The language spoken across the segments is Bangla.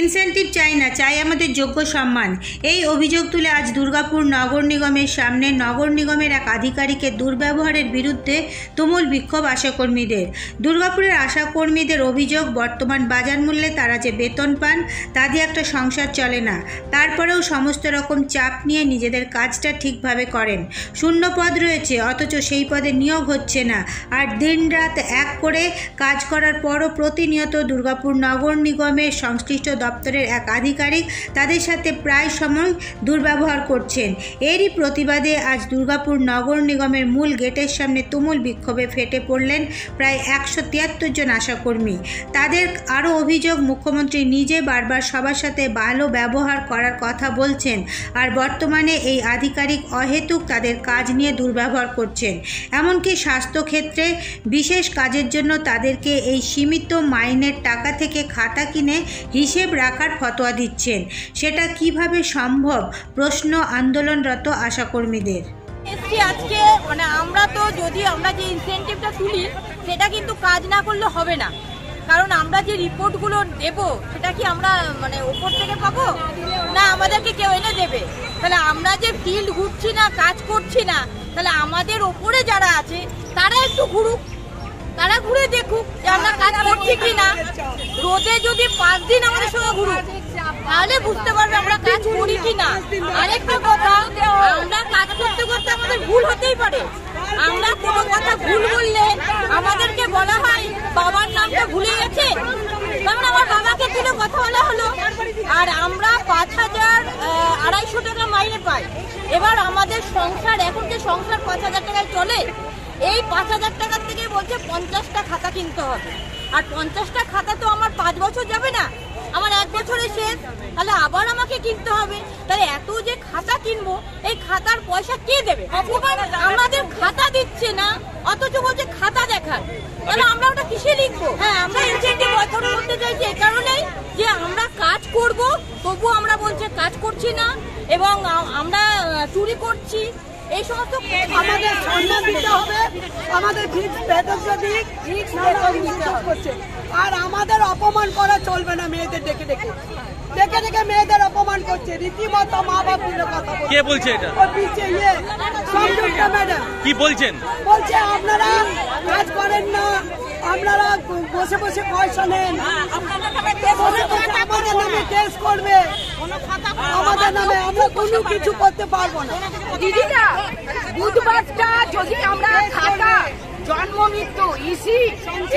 ইনসেন্টিভ চাই না, চাই আমাদের যোগ্য সম্মান। এই অভিযোগ তুলে আজ দুর্গাপুর নগর নিগমের সামনে নগর নিগমের এক আধিকারিকের দুর্ব্যবহারের বিরুদ্ধে তুমুল বিক্ষোভ আশাকর্মীদের। দুর্গাপুরের আশাকর্মীদের অভিযোগ, বর্তমান বাজার মূল্যে তারা যে বেতন পান তা দিয়ে একটা সংসার চলে না, তারপরেও সমস্ত রকম চাপ নিয়ে নিজেদের কাজটা ঠিকভাবে করেন। শূন্য পদ রয়েছে, অথচ সেই পদে নিয়োগ হচ্ছে না, আর দিনরাত এক করে কাজ করার পরও প্রতিনিয়ত দুর্গাপুর নগর নিগমের সংশ্লিষ্ট দপ্তরের এক আধিকারিক তাদের সাথে প্রায় সময় দুর্ব্যবহার করছেন। এরই প্রতিবাদে আজ দুর্গাপুর নগর নিগমের মূল গেটের সামনে তুমুল বিক্ষোভে ফেটে পড়লেন প্রায় 173 জন আশাকর্মী। তাদের আরও অভিযোগ, মুখ্যমন্ত্রী নিজে বারবার সবার সাথে ভালো ব্যবহার করার কথা বলছেন, আর বর্তমানে এই আধিকারিক অহেতুক তাদের কাজ নিয়ে দুর্ব্যবহার করছেন। এমনকি স্বাস্থ্যক্ষেত্রে বিশেষ কাজের জন্য তাদেরকে এই সীমিত মাইনের টাকা থেকে খাতা কিনে হিসেব রাখার ফতোয়া দিচ্ছেন। সেটা কিভাবে সম্ভব, প্রশ্ন আন্দোলনরত আশাকর্মীদের। আজকে আমরা তো যদি আমরা যে ইনসেন্টিভটা তুলি সেটা কিন্তু কাজ না করলে হবে না, কারণ আমরা যে রিপোর্টগুলো দেব সেটা কি আমরা ওপর থেকে পাবো না, আমাদেরকে কেউ এনে দেবে? তাহলে আমরা যে ফিল্ড ঘুরছি না, কাজ করছি না, তাহলে আমাদের ওপরে যারা আছে তারা একটু ঘুরুক, তারা ঘুরে দেখুক যে আমরা কাজ করছি কিনা। রোদে যদি 5 দিন আমাদের সঙ্গে ঘুরুক তাহলে বুঝতে পারবে আমরা কাজ করি কিনা। আরেকটা কথা, আমরা কাজ করতে করতে আমাদের ভুল হতেই পারে। আমরা কোনো কথা ভুল বললে আমাদেরকে বলা হয় বাবার নামটা ভুলে গেছে, কারণ আমার বাবাকে তুলে কথা বলা হলো। আর আমরা 5,250 টাকা মাইনে পাই। এবার আমাদের সংসার, এখন যে সংসার 5,000 টাকায় চলে, এই 5,000 টাকার থেকে বলছে 50টা খাতা কিনতে হবে। আর 50টা খাতা তো আমার 5 বছর যাবে না, আমার 1 বছরে শেষ, তাহলে আবার আমাকে কিনতে হবে। তাহলে এত যে খাতা কিনবো, এই খাতার পয়সা কে দেবে? আমাদের খাতা দিচ্ছে না, অথচ বলছে খাতা দেখান। তাহলে আমরা ওটা কিসে লিখবো? হ্যাঁ, আমরা ইনসেন্টিভ বছর করতে চাইছি এই কারণেই যে আমরা কাজ করব, তবু আমরা বলছে কাজ করছি না এবং আমরা চুরি করছি। এই সমস্ত আমাদের সম্মান দিতে হবে, আমাদের বেতন যদি করছে, আর আমাদের অপমান করা চলবে না। মেয়েদের ডেকে ডেকে মেয়েদের অপমান করছে, রীতিমতো মা বাপ তুলে কথা বলছে। কে বলছে এটা? ম্যাডাম কি বলছেন? বলছে আপনারা কাজ করেন না, আপনারা বসে বসে পয়সা নেন, আমাদের নামে কেস করবে, আমাদের নামে আমরা কোনো কিছু করতে পারবো না। দিদিরা, বুধবারটা যদি আমরা খাতা, জন্ম মৃত্যু, ইসি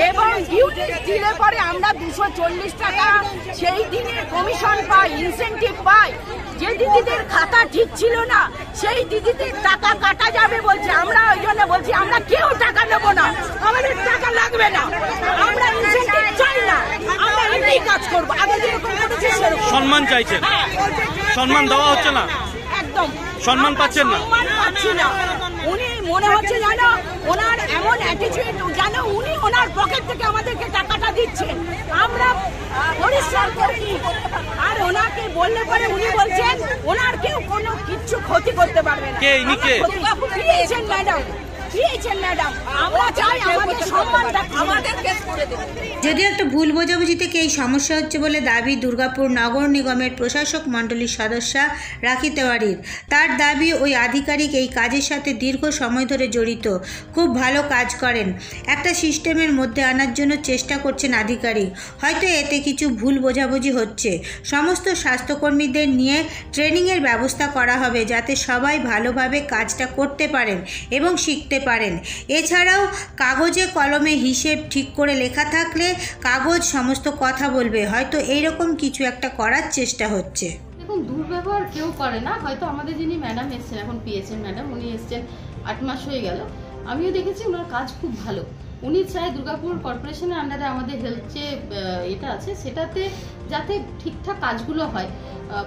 এবং ডিউটি দিলে পরে আমরা 240 টাকা সেই দিনের কমিশন পাই, ইনসেন্টিভ পাই। যে দিদিদের খাতা ঠিক ছিল না সেই দিদিদের টাকা কাটা যাবে বলছে। আমরা ওই জন্য বলছি আমরা কেউ টাকা নেবো না, আমাদের টাকা লাগবে না, আমরা ইনসেন্টিভ চাই না, আমরা এমনি কাজ করবো। আগে যেরকম করেছি সেরকম। সম্মান চাইছেন? সম্মান দেওয়া হচ্ছে না, একদম সম্মান পাচ্ছেন না। উনি মনে হচ্ছে জানো, ওনার এমন অ্যাটিটিউড জানো, উনি ওনার পকেট থেকে আমাদেরকে টাকাটা দিচ্ছেন, আমরা পরিশ্রম করি। আর ওনাকে বললে পরে উনি বলছেন ওনার কেউ কোনো কিচ্ছু ক্ষতি করতে পারবে না। কে ইনি? কে দিয়েছেন ম্যাডাম? আমরা চাই আমাদের সম্মানটা আমাদের কেস করে দেবেন। যদিও একটা ভুল বোঝাবুঝি থেকে এই সমস্যা হচ্ছে বলে দাবি দুর্গাপুর নগর নিগমের প্রশাসক মণ্ডলীর সদস্যা রাখি তেওয়ারির। তার দাবি, ওই আধিকারিক এই কাজের সাথে দীর্ঘ সময় ধরে জড়িত, খুব ভালো কাজ করেন, একটা সিস্টেমের মধ্যে আনার জন্য চেষ্টা করছেন আধিকারিক। হয়তো এতে কিছু ভুল বোঝাবুঝি হচ্ছে। সমস্ত স্বাস্থ্যকর্মীদের নিয়ে ট্রেনিংয়ের ব্যবস্থা করা হবে, যাতে সবাই ভালোভাবে কাজটা করতে পারেন এবং শিখতে পারেন। এছাড়াও কাগজে কলমে হিসেব ঠিক করে লেখা থাকলে কাগজ সমস্ত কথা বলবে, হয়তো এইরকম কিছু একটা করার চেষ্টা হচ্ছে। দেখুন, দুর্ব্যবহার কেউ করে না। হয়তো আমাদের যিনি ম্যাডাম এসছেন, এখন পিএসএন ম্যাডাম, উনি এসছেন 8 মাস হয়ে গেল, আমিও দেখেছি ওনার কাজ খুব ভালো। উনি চায় দুর্গাপুর কর্পোরেশনের আন্ডারে আমাদের হেলথ যে এটা আছে সেটাতে যাতে ঠিকঠাক কাজগুলো হয়,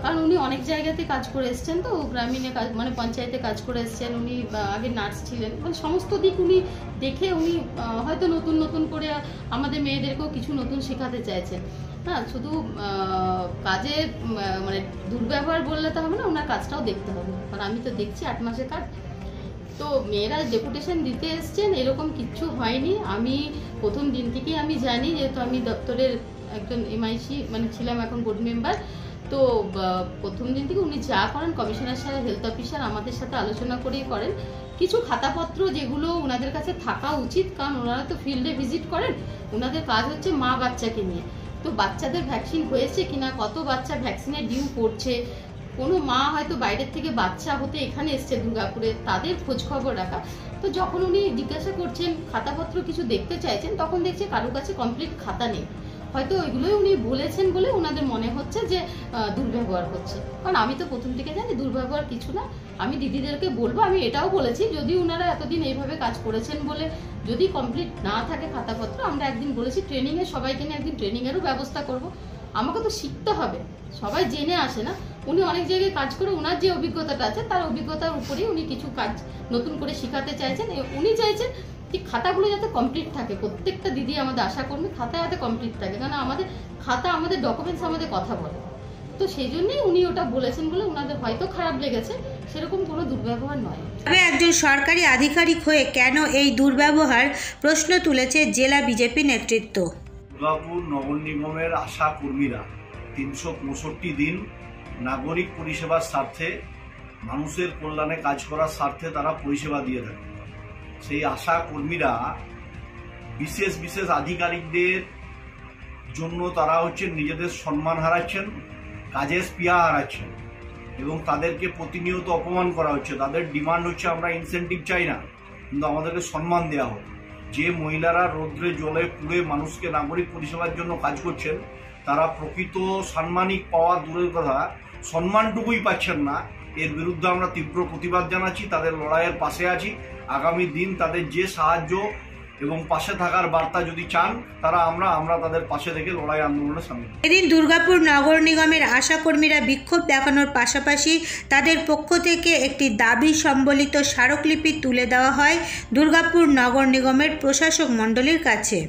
কারণ উনি অনেক জায়গাতে কাজ করে এসছেন, তো গ্রামীণে কাজ পঞ্চায়েতে কাজ করে এসছেন। উনি আগে নার্স ছিলেন, সমস্ত দিক উনি দেখে উনি হয়তো নতুন নতুন করে আমাদের মেয়েদেরকেও কিছু নতুন শেখাতে চাইছেন। হ্যাঁ, শুধু কাজে দুর্ব্যবহার বললে তো হবে না, ওনার কাজটাও দেখতে হবে। কারণ আমি তো দেখছি 8 মাসের কাজ, তো মেয়েরা ডেপুটেশন দিতে এসছেন, এরকম কিচ্ছু হয়নি। আমি প্রথম দিন থেকেই আমি জানি, যেহেতু আমি দপ্তরের একজন এমআইসি মানে ছিলাম, এখন বোর্ড মেম্বার। তো প্রথম দিন থেকে উনি যা করেন কমিশনার সাহেব, হেলথ অফিসার আমাদের সাথে আলোচনা করেই করেন। কিছু খাতাপত্র যেগুলো ওনাদের কাছে থাকা উচিত, কারণ ওনারা তো ফিল্ডে ভিজিট করেন, ওনাদের কাজ হচ্ছে মা বাচ্চাকে নিয়ে। তো বাচ্চাদের ভ্যাকসিন হয়েছে কিনা, কত বাচ্চা ভ্যাকসিনের ডিউ পড়ছে, কোনো মা হয়তো বাইরের থেকে বাচ্চা হতে এখানে এসছে দুর্গাপুরে, তাদের খোঁজ খবর রাখা। তো যখন উনি জিজ্ঞাসা করছেন, খাতাপত্র কিছু দেখতে চাইছেন, তখন দেখছে কারো কাছে কমপ্লিট খাতা নেই। হয়তো ওইগুলোই উনি বলেছেন বলে ওনাদের মনে হচ্ছে যে দুর্ব্যবহার হচ্ছে। কারণ আমি তো প্রথম থেকে জানি দুর্ব্যবহার কিছু না। আমি দিদিদেরকে বলবো, আমি এটাও বলেছি, যদি ওনারা এতদিন এইভাবে কাজ করেছেন বলে যদি কমপ্লিট না থাকে খাতাপত্র, আমরা একদিন বলেছি ট্রেনিংয়ে সবাইকে নিয়ে একদিন ট্রেনিংয়েরও ব্যবস্থা করব। আমাকে তো শিখতে হবে, সবাই জেনে আসে না। উনি অনেক জায়গায় কাজ করে ওনার যে অভিজ্ঞতাটা আছে তার অভিজ্ঞতার উপরেই উনি কিছু কাজ নতুন করে শেখাতে চাইছেন। উনি চাইছেন যে খাতাগুলো যাতে কমপ্লিট থাকে, প্রত্যেকটা দিদি আমাদের আশাকর্মী খাতা যাতে কমপ্লিট থাকে, কারণ আমাদের খাতা, আমাদের ডকুমেন্টস আমাদের কথা বলে। তো সেই জন্যই উনি ওটা বলেছেন বলে ওনাদের হয়তো খারাপ লেগেছে, সেরকম কোনো দুর্ব্যবহার নয়। তবে একজন সরকারি আধিকারিক হয়ে কেন এই দুর্ব্যবহার, প্রশ্ন তুলেছে জেলা বিজেপি নেতৃত্ব। দুর্গাপুর নগর নিগমের আশা কর্মীরা 365 দিন নাগরিক পরিষেবার স্বার্থে, মানুষের কল্যাণে কাজ করার স্বার্থে তারা পরিষেবা দিয়ে থাকে। সেই আশা কর্মীরা বিশেষ বিশেষ আধিকারিকদের জন্য তারা নিজেদের সম্মান হারাচ্ছেন, কাজের স্পৃহা হারাচ্ছেন এবং তাদেরকে প্রতিনিয়ত অপমান করা হচ্ছে। তাদের ডিমান্ড হচ্ছে আমরা ইনসেনটিভ চাই না, কিন্তু আমাদেরকে সম্মান দেওয়া হোক। যে মহিলারা রৌদ্রে জলে পুড়ে মানুষকে নাগরিক পরিষেবার জন্য কাজ করছেন, তারা প্রকৃত সাম্মানিক পাওয়া দূরের কথা, সম্মানটুকুই পাচ্ছেন না। এর বিরুদ্ধে আমরা তীব্র প্রতিবাদ জানাচ্ছি, তাদের লড়াইয়ের পাশে আছি। আগামী দিন তাদের যে সাহায্য এবং পাশে থাকার বার্তা যদি চান, তারা আমরা তাদের পাশে থেকে লড়াই আন্দোলনে সামিল। এদিন দুর্গাপুর নগর নিগমের আশাকর্মীরা বিক্ষোভ দেখানোর পাশাপাশি তাদের পক্ষ থেকে একটি দাবি সম্বলিত স্মারকলিপি তুলে দেওয়া হয় দুর্গাপুর নগর নিগমের প্রশাসক মণ্ডলীর কাছে।